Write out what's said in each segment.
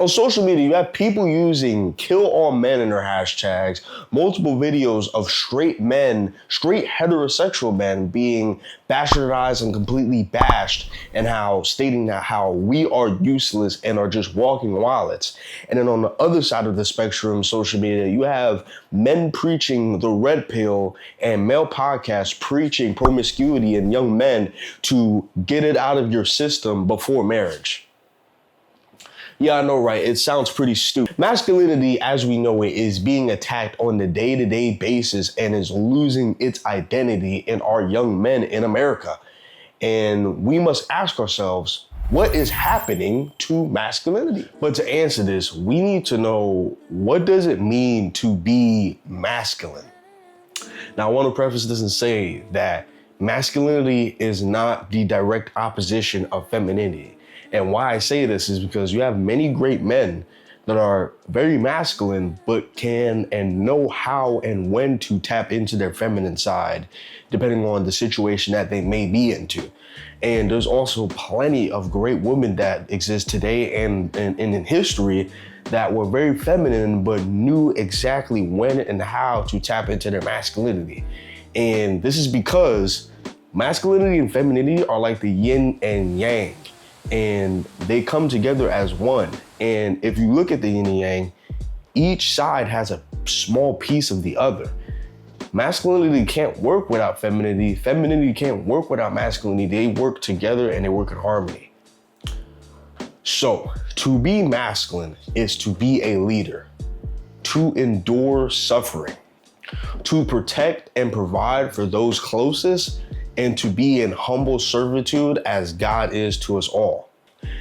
On social media, you have people using kill all men in their hashtags, multiple videos of straight men, straight heterosexual men being bastardized and completely bashed, and stating that how we are useless and are just walking wallets. And then on the other side of the spectrum, social media, you have men preaching the red pill and male podcasts preaching promiscuity and young men to get it out of your system before marriage. Yeah, I know, right? It sounds pretty stupid. Masculinity, as we know it, is being attacked on the day-to-day basis and is losing its identity in our young men in America. And we must ask ourselves, what is happening to masculinity? But to answer this, we need to know, what does it mean to be masculine? Now, I want to preface this and say that masculinity is not the direct opposition of femininity. And why I say this is because you have many great men that are very masculine, but can and know how and when to tap into their feminine side, depending on the situation that they may be into. And there's also plenty of great women that exist today and in history that were very feminine, but knew exactly when and how to tap into their masculinity. And this is because masculinity and femininity are like the yin and yang, and they come together as one. And if you look at the yin and yang, each side has a small piece of the other. Masculinity can't work without femininity. Femininity can't work without masculinity. They work together and they work in harmony. So, to be masculine is to be a leader, to endure suffering, to protect and provide for those closest, and to be in humble servitude as God is to us all.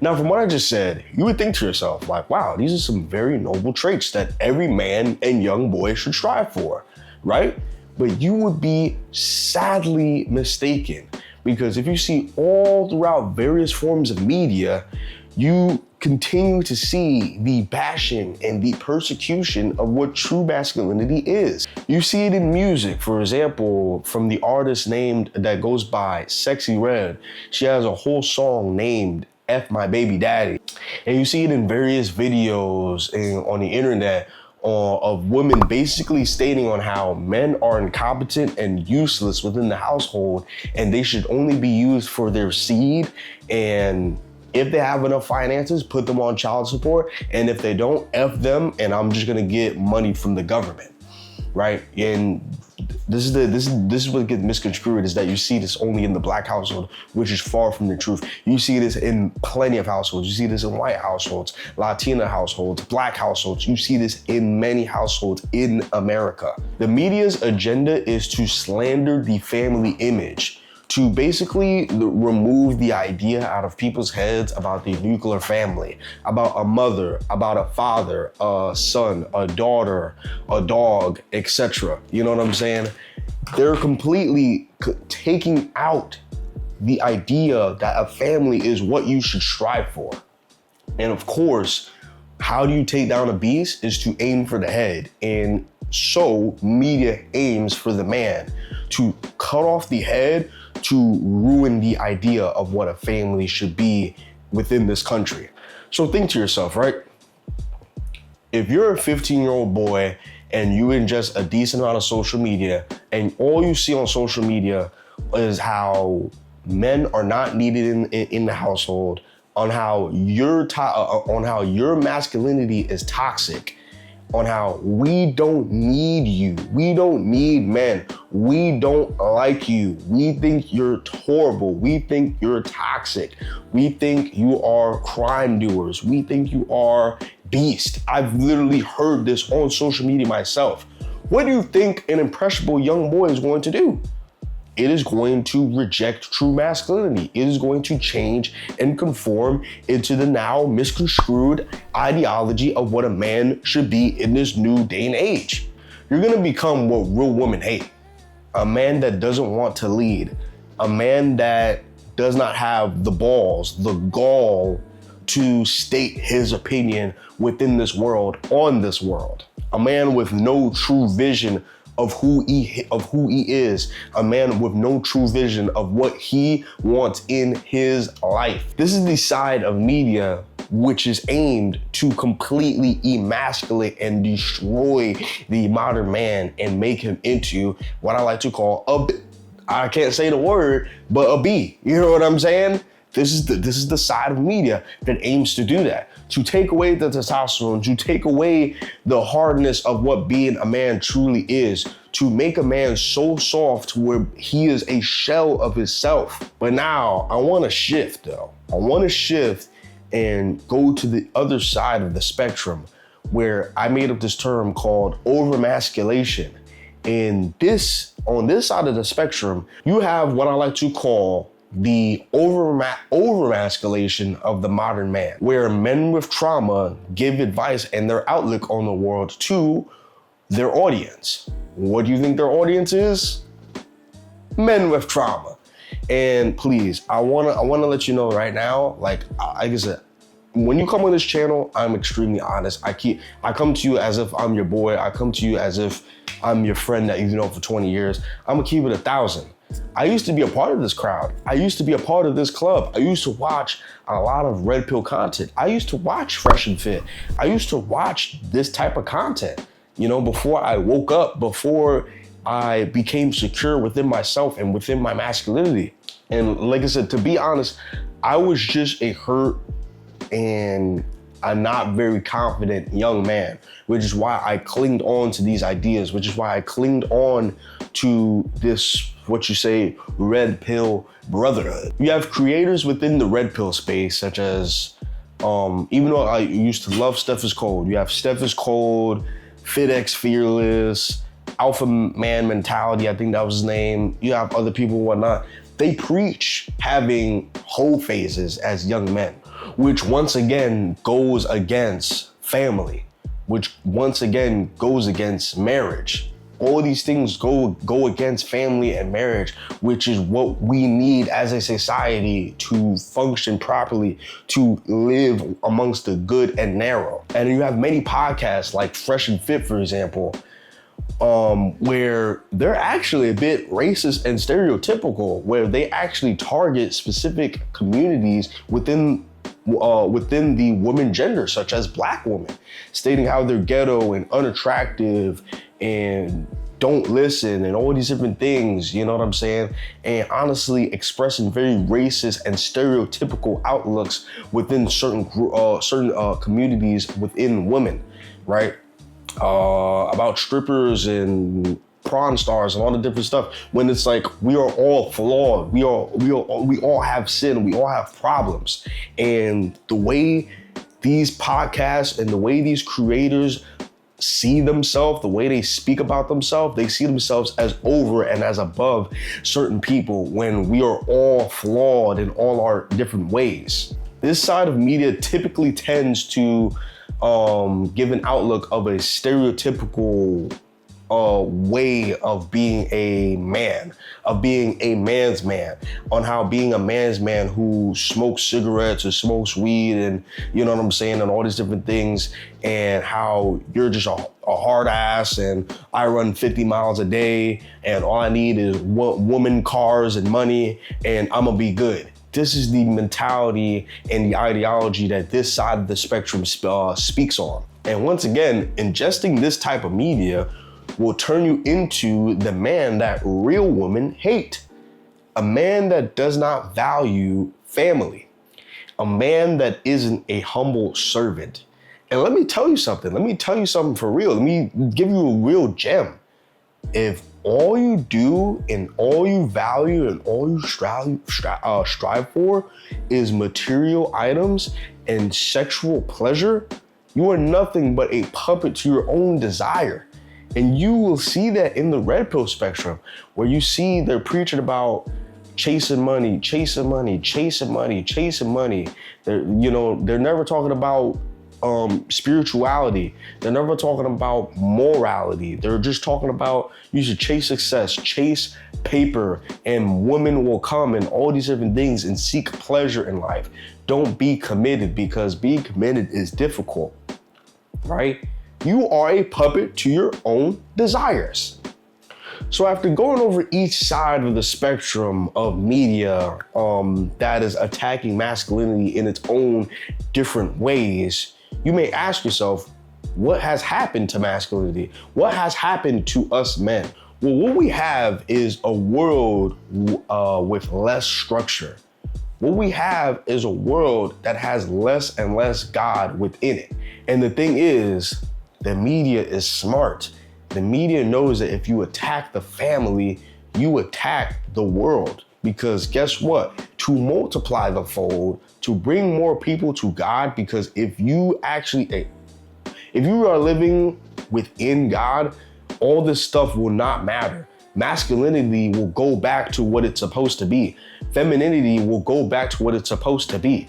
Now, from what I just said, you would think to yourself, like, wow, these are some very noble traits that every man and young boy should strive for, right? But you would be sadly mistaken, because if you see all throughout various forms of media, you continue to see the bashing and the persecution of what true masculinity is. You see it in music, for example, from the artist that goes by Sexy Red. She has a whole song named F My Baby Daddy. And you see it in various videos on the internet of women basically stating on how men are incompetent and useless within the household, and they should only be used for their seed, and if they have enough finances, put them on child support, and if they don't, F them, and I'm just gonna get money from the government, right? And this is what gets misconstrued, is that you see this only in the Black household, which is far from the truth. You see this in plenty of households. You see this in white households, Latina households, Black households. You see this in many households in America. The media's agenda is to slander the family image, to basically remove the idea out of people's heads about the nuclear family, about a mother, about a father, a son, a daughter, a dog, etc. You know what I'm saying? They're completely taking out the idea that a family is what you should strive for. And of course, how do you take down a beast is to aim for the head. And so media aims for the man, to cut off the head, to ruin the idea of what a family should be within this country. So think to yourself, right? If you're a 15-year-old boy and you ingest a decent amount of social media, and all you see on social media is how men are not needed in the household, on how your masculinity is toxic, on how we don't need you, we don't need men, we don't like you, we think you're horrible, we think you're toxic, we think you are crime doers, we think you are beast. I've literally heard this on social media myself. What do you think an impressionable young boy is going to do? It is going to reject true masculinity. It is going to change and conform into the now misconstrued ideology of what a man should be in this new day and age. You're gonna become what real women hate. A man that doesn't want to lead. A man that does not have the balls, the gall to state his opinion within this world, on this world. A man with no true vision of who he is, a man with no true vision of what he wants in his life. This is the side of media which is aimed to completely emasculate and destroy the modern man and make him into what I like to call I can't say the word, but a B. You know what I'm saying? This is the side of media that aims to do that, to take away the testosterone, to take away the hardness of what being a man truly is, to make a man so soft where he is a shell of himself. But now I want to shift though. I want to shift and go to the other side of the spectrum, where I made up this term called overmasculation. And on this side of the spectrum, you have what I like to call the overmasculation of the modern man, where men with trauma give advice and their outlook on the world to their audience. What do you think their audience is? Men with trauma. And please, I wanna let you know right now, like I said, when you come on this channel, I'm extremely honest. I come to you as if I'm your boy. I come to you as if I'm your friend that you've known for 20 years. I'm gonna keep it 1,000. I used to be a part of this crowd. I used to be a part of this club. I used to watch a lot of red pill content. I used to watch Fresh and Fit. I used to watch this type of content, before I woke up, before I became secure within myself and within my masculinity. And like I said, to be honest, I was just a hurt and a not very confident young man, which is why I clinged on to these ideas, which is why I clinged on to this, what you say, red pill brotherhood. You have creators within the red pill space, such as, even though I used to love Steph is Cold, you have Steph is Cold, FitX Fearless, Alpha Man Mentality, I think that was his name. You have other people and whatnot. They preach having whole phases as young men, which once again goes against family, which once again goes against marriage. All these things go against family and marriage, which is what we need as a society to function properly, to live amongst the good and narrow. And you have many podcasts like Fresh and Fit, for example, where they're actually a bit racist and stereotypical, where they actually target specific communities within the woman gender, such as Black women, stating how they're ghetto and unattractive and don't listen and all these different things, you know what I'm saying? And honestly expressing very racist and stereotypical outlooks within certain communities within women, right? About strippers and prawn stars and all the different stuff, when it's like we are all flawed, we all have sin, we all have problems. And the way these podcasts and the way these creators see themselves, the way they speak about themselves, they see themselves as over and as above certain people, when we are all flawed in all our different ways. This side of media typically tends to give an outlook of a stereotypical way of being a man, of being a man's man, on how being a man's man who smokes cigarettes or smokes weed and, you know what I'm saying, and all these different things, and how you're just a hard ass and I run 50 miles a day and all I need is woman, cars, and money and I'm gonna be good. This is the mentality and the ideology that this side of the spectrum speaks on. And once again, ingesting this type of media will turn you into the man that real women hate. A man that does not value family. A man that isn't a humble servant. And let me tell you something. For real. Let me give you a real gem. If all you do and all you value and all you strive for is material items and sexual pleasure, you are nothing but a puppet to your own desire. And you will see that in the red pill spectrum, where you see they're preaching about chasing money. They're never talking about spirituality. They're never talking about morality. They're just talking about you should chase success, chase paper, and women will come and all these different things and seek pleasure in life. Don't be committed, because being committed is difficult, right? You are a puppet to your own desires. So after going over each side of the spectrum of media that is attacking masculinity in its own different ways, you may ask yourself, what has happened to masculinity? What has happened to us men? Well, what we have is a world with less structure. What we have is a world that has less and less God within it. And the thing is, the media is smart. The media knows that if you attack the family, you attack the world. Because guess what? To multiply the fold, to bring more people to God, because if you are living within God, all this stuff will not matter. Masculinity will go back to what it's supposed to be. Femininity will go back to what it's supposed to be.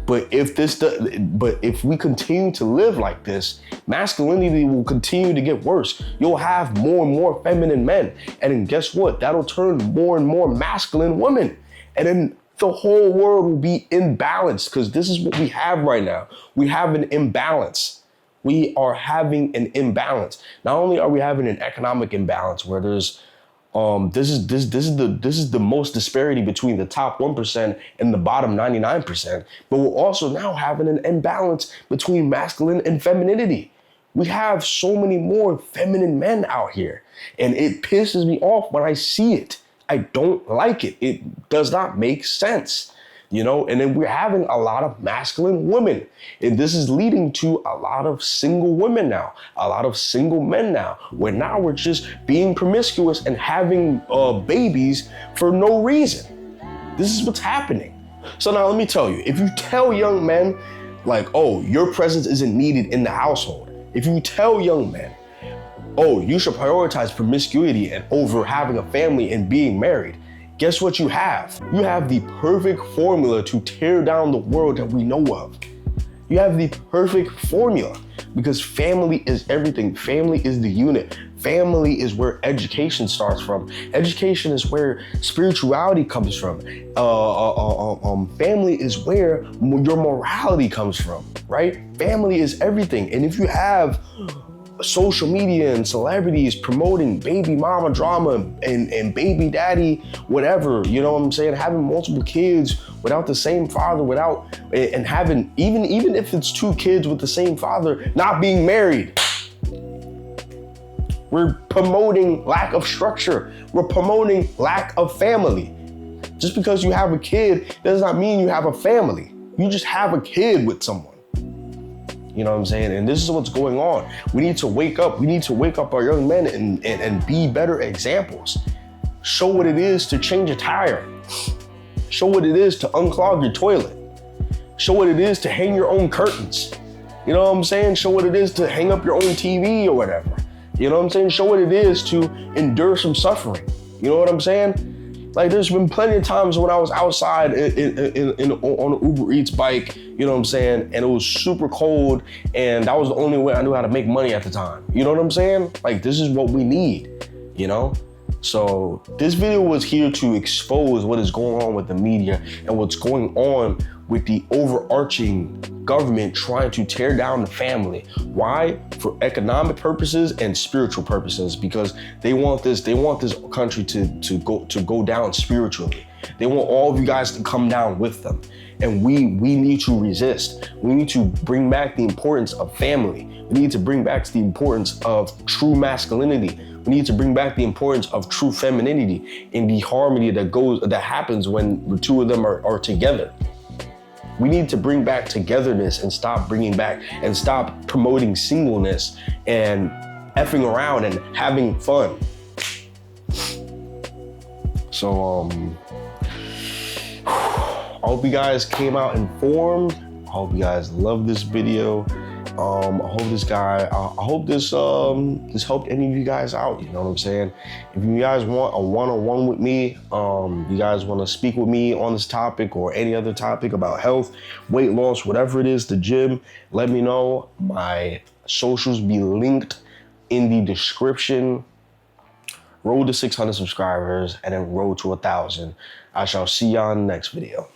But if we continue to live like this, masculinity will continue to get worse. You'll have more and more feminine men. And then guess what? That'll turn more and more masculine women. And then the whole world will be imbalanced, because this is what we have right now. We have an imbalance. We are having an imbalance. Not only are we having an economic imbalance where there's this is the most disparity between the top 1% and the bottom 99%, but we're also now having an imbalance between masculine and femininity. We have so many more feminine men out here, and it pisses me off when I see it. I don't like it. It does not make sense. And then we're having a lot of masculine women. And this is leading to a lot of single women now, a lot of single men now, where now we're just being promiscuous and having babies for no reason. This is what's happening. So now let me tell you, if you tell young men, like, oh, your presence isn't needed in the household. If you tell young men, oh, you should prioritize promiscuity and over having a family and being married, guess what you have? You have the perfect formula to tear down the world that we know of. You have the perfect formula, because family is everything. Family is the unit. Family is where education starts from. Education is where spirituality comes from. Family is where your morality comes from, right? Family is everything. And if you have social media and celebrities promoting baby mama drama and baby daddy, whatever, you know what I'm saying? Having multiple kids without the same father, and having, even if it's 2 kids with the same father, not being married. We're promoting lack of structure. We're promoting lack of family. Just because you have a kid does not mean you have a family. You just have a kid with someone. You know what I'm saying? And this is what's going on. We need to wake up. We need to wake up our young men and be better examples. Show what it is to change a tire. Show what it is to unclog your toilet. Show what it is to hang your own curtains. You know what I'm saying? Show what it is to hang up your own TV or whatever. You know what I'm saying? Show what it is to endure some suffering. You know what I'm saying? Like, there's been plenty of times when I was outside on an Uber Eats bike, you know what I'm saying? And it was super cold, and that was the only way I knew how to make money at the time. You know what I'm saying? Like, this is what we need, you know? So this video was here to expose what is going on with the media and what's going on with the overarching government trying to tear down the family. Why? For economic purposes and spiritual purposes, because they want this country to go down spiritually. They want all of you guys to come down with them. And we need to resist. We need to bring back the importance of family. We need to bring back the importance of true masculinity. We need to bring back the importance of true femininity and the harmony that happens when the two of them are together. We need to bring back togetherness and stop promoting singleness and effing around and having fun. So I hope you guys came out informed. I hope you guys love this video. I hope this helped any of you guys out. You know what I'm saying? If you guys want a one-on-one with me, you guys want to speak with me on this topic or any other topic about health, weight loss, whatever it is, the gym, let me know. My socials be linked in the description. Road to 600 subscribers and then road to 1,000. I shall see y'all in the next video.